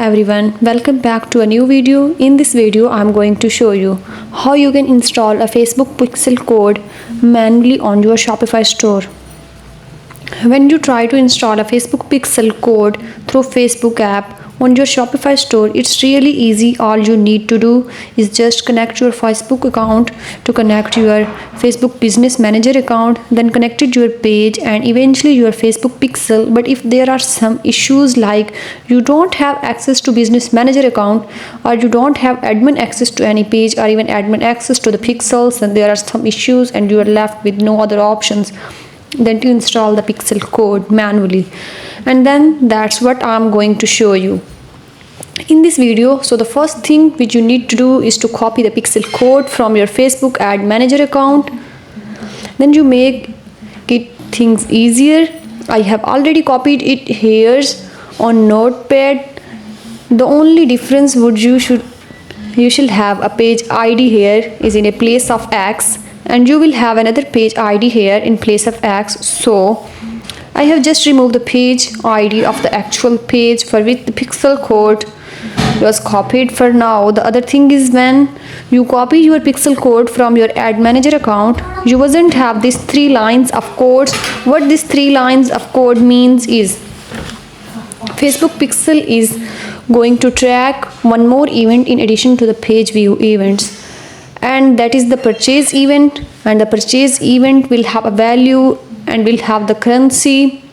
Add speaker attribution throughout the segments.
Speaker 1: everyone, welcome back to a new video. In this video I'm going to show you how you can install a Facebook pixel code manually on your Shopify store. When you try to install a Facebook pixel code through Facebook app on your Shopify store, it's really easy. All you need to do is just connect your Facebook account to connect your Facebook business manager account, then connect it to your page and eventually your Facebook pixel. But if there are some issues like you don't have access to business manager account, or you don't have admin access to any page, or even admin access to the pixels, and there are some issues and you are left with no other options than to install the pixel code manually. And then that's what I'm going to show you in this video. So the first thing which you need to do is to copy the pixel code from your Facebook ad manager account. Then you make it things easier. I have already copied it here on notepad. The only difference you should have a page ID here is in a place of X, and you will have another page ID here in place of X. So I have just removed the page ID of the actual page for which the pixel code was copied for now. The other thing is, when you copy your pixel code from your ad manager account, you mustn't have these 3 lines of code. What these 3 lines of code means is Facebook pixel is going to track one more event in addition to the page view events, and that is the purchase event. And the purchase event will have a value and will have the currency.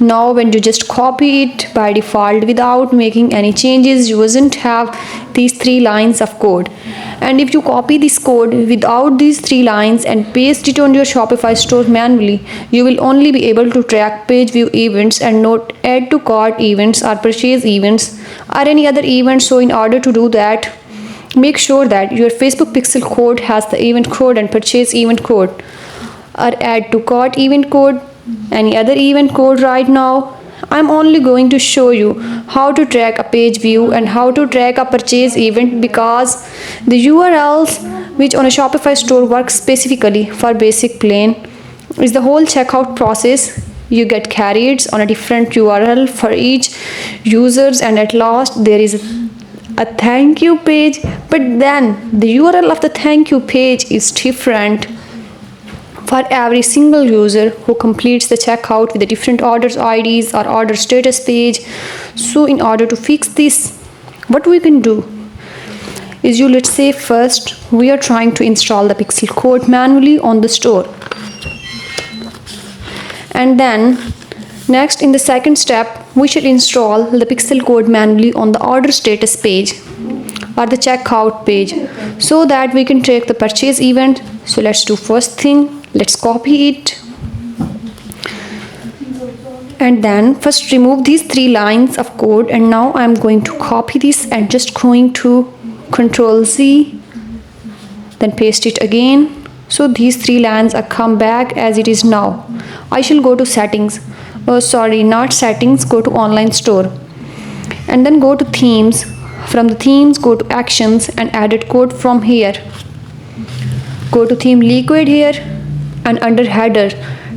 Speaker 1: Now when you just copy it by default without making any changes, you mustn't have these 3 lines of code. And if you copy this code without these 3 lines and paste it on your Shopify store manually, you will only be able to track page view events and not add to cart events or purchase events or any other events. So in order to do that, make sure that your Facebook pixel code has the event code and purchase event code, or add to cart event code, any other event code. Right now I'm only going to show you how to track a page view and how to track a purchase event, because the URLs which on a Shopify store work specifically for basic plan is the whole checkout process. You get carried on a different URL for each users, and at last there is a thank you page, but then the URL of the thank you page is different for every single user who completes the checkout with the different orders IDs or order status page. So in order to fix this, what we can do is, let's say first we are trying to install the pixel code manually on the store, and then next in the second step we should install the pixel code manually on the order status page or the checkout page, so that we can track the purchase event. So let's do first thing, let's copy it, and then first remove these 3 lines of code. And now I'm going to copy this and just going to Ctrl Z, then paste it again. So these 3 lines are come back as it is now. I shall go to settings, not settings, go to online store, and then go to themes. From the themes, go to actions and added code from here. Go to theme liquid here, and under header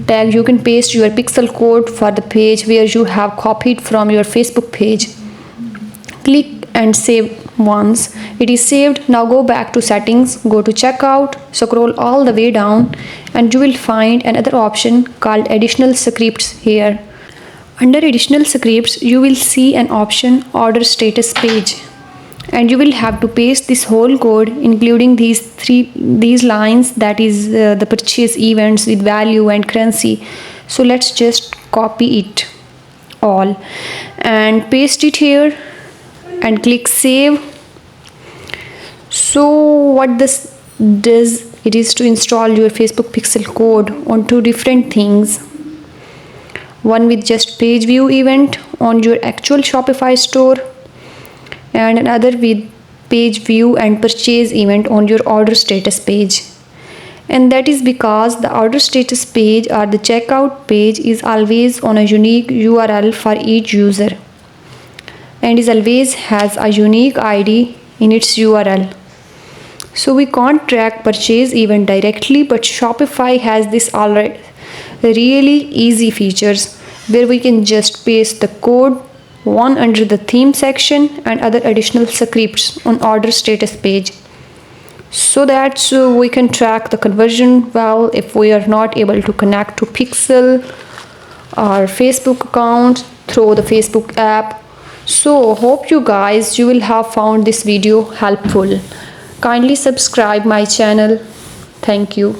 Speaker 1: tag you can paste your pixel code for the page where you have copied from your Facebook page. Click and save. Once it is saved, now go back to settings, go to checkout, scroll all the way down, and you will find another option called additional scripts here. Under additional scripts you will see an option order status page, and you will have to paste this whole code including these lines, that is the purchase events with value and currency. So let's just copy it all and paste it here and click save. So what this does, it is to install your Facebook pixel code on 2 different things, one with just page view event on your actual Shopify store, and another with page view and purchase event on your order status page. And that is because the order status page or the checkout page is always on a unique URL for each user, and is always has a unique ID in its URL. So we can't track purchase event directly, but Shopify has this already really easy features where we can just paste the code one under the theme section and other additional scripts on order status page, so that we can track the conversion well if we are not able to connect to Pixel or Facebook account through the Facebook app. So hope you guys will have found this video helpful. Kindly subscribe my channel. Thank you.